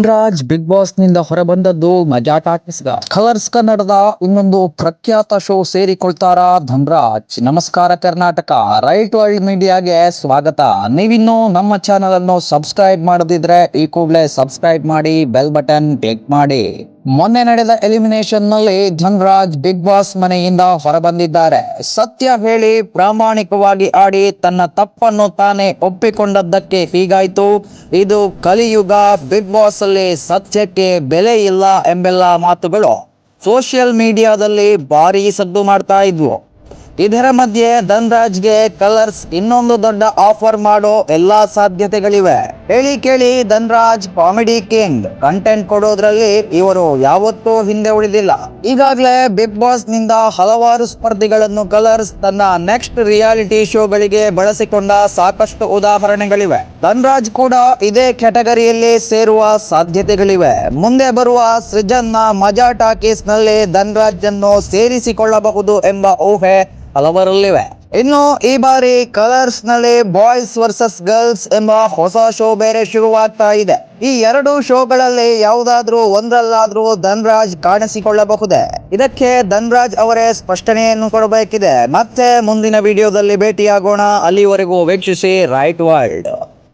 Raj big boss ನಿಂದ ಹೊರಬಂದದ್ದು ಮಜಾ ಟಾಕಿಸ್ಗ colours ಕನ್ನಡದ ಇನ್ನೊಂದು ಪ್ರಖ್ಯಾತ ಶೋ ಸೇರಿಕೊಳ್ತಾರ ಧನ್ರಾಜ್. ನಮಸ್ಕಾರ ಕರ್ನಾಟಕ, ರೈಟ್ ವರ್ಲ್ಡ್ ಮೀಡಿಯಾಗೆ ಸ್ವಾಗತ. ನೀವಿನ್ನು ನಮ್ಮ ಚಾನಲ್ ಅನ್ನು ಸಬ್ಸ್ಕ್ರೈಬ್ ಮಾಡದಿದ್ರೆ ಈ ಕೂಡಲೇ ಸಬ್ಸ್ಕ್ರೈಬ್ ಮಾಡಿ, ಬೆಲ್ ಬಟನ್ ಕ್ಲಿಕ್ ಮಾಡಿ. ಮೊನ್ನೆ ನಡೆದ ಎಲಿಮಿನೇಷನ್ ನಲ್ಲಿ ಧನ್ರಾಜ್ ಬಿಗ್ ಬಾಸ್ ಮನೆಯಿಂದ ಹೊರಬಂದಿದ್ದಾರೆ. ಸತ್ಯ ಹೇಳಿ ಪ್ರಾಮಾಣಿಕವಾಗಿ ಆಡಿ ತನ್ನ ತಪ್ಪನ್ನು ತಾನೇ ಒಪ್ಪಿಕೊಂಡದ್ದಕ್ಕೆ ಹೀಗಾಯ್ತು. ಇದು ಕಲಿಯುಗ, ಬಿಗ್ ಬಾಸ್ ಅಲ್ಲಿ ಸತ್ಯಕ್ಕೆ ಬೆಲೆ ಇಲ್ಲ ಎಂಬೆಲ್ಲ ಮಾತುಗಳು ಸೋಷಿಯಲ್ ಮೀಡಿಯಾದಲ್ಲಿ ಭಾರಿ ಸದ್ದು ಮಾಡ್ತಾ ಇದ್ವು. ಇದರ ಮಧ್ಯೆ ಧನ್ರಾಜ್ಗೆ ಕಲರ್ಸ್ ಇನ್ನೊಂದು ದೊಡ್ಡ ಆಫರ್ ಮಾಡೋ ಎಲ್ಲಾ ಸಾಧ್ಯತೆಗಳಿವೆ. ಹೇಳಿ ಕೇಳಿ, ಧನ್ರಾಜ್ ಕಾಮಿಡಿ ಕಿಂಗ್, ಕಂಟೆಂಟ್ ಕೊಡೋದ್ರಲ್ಲಿ ಇವರು ಯಾವತ್ತೂ ಹಿಂದೆ ಉಳಿದಿಲ್ಲ. ಈಗಾಗಲೇ ಬಿಗ್ ಬಾಸ್ ನಿಂದ ಹಲವಾರು ಸ್ಪರ್ಧಿಗಳನ್ನು ಕಲರ್ಸ್ ತನ್ನ ನೆಕ್ಸ್ಟ್ ರಿಯಾಲಿಟಿ ಶೋಗಳಿಗೆ ಬಳಸಿಕೊಂಡ ಸಾಕಷ್ಟು ಉದಾಹರಣೆಗಳಿವೆ. ಧನ್ರಾಜ್ ಕೂಡ ಇದೇ ಕ್ಯಾಟಗರಿಯಲ್ಲಿ ಸೇರುವ ಸಾಧ್ಯತೆಗಳಿವೆ. ಮುಂದೆ ಬರುವ ಸೃಜನ್ನ ಮಜಾ ಟಾಕೀಸ್ ನಲ್ಲಿ ಧನ್ರಾಜ್ ಅನ್ನು ಸೇರಿಸಿಕೊಳ್ಳಬಹುದು ಎಂಬ ಊಹೆ ಹಲವರಲ್ಲಿವೆ. ಇನ್ನು ಈ ಬಾರಿ ಕಲರ್ಸ್ ನಲ್ಲಿ ಬಾಯ್ಸ್ ವರ್ಸಸ್ ಗರ್ಲ್ಸ್ ಎಂಬ ಹೊಸ ಶೋ ಬೇರೆ ಶುರುವಾಗ್ತಾ ಇದೆ. ಈ ಎರಡು ಶೋಗಳಲ್ಲಿ ಯಾವುದಾದ್ರೂ ಒಂದರಲ್ಲಾದ್ರೂ ಧನ್ರಾಜ್ ಕಾಣಿಸಿಕೊಳ್ಳಬಹುದೇ? ಇದಕ್ಕೆ ಧನ್ರಾಜ್ ಅವರೇ ಸ್ಪಷ್ಟನೆಯನ್ನು ಕೊಡಬೇಕಿದೆ. ಮತ್ತೆ ಮುಂದಿನ ವಿಡಿಯೋದಲ್ಲಿ ಭೇಟಿಯಾಗೋಣ. ಅಲ್ಲಿವರೆಗೂ ವೀಕ್ಷಿಸಿ ರೈಟ್ ವರ್ಲ್ಡ್.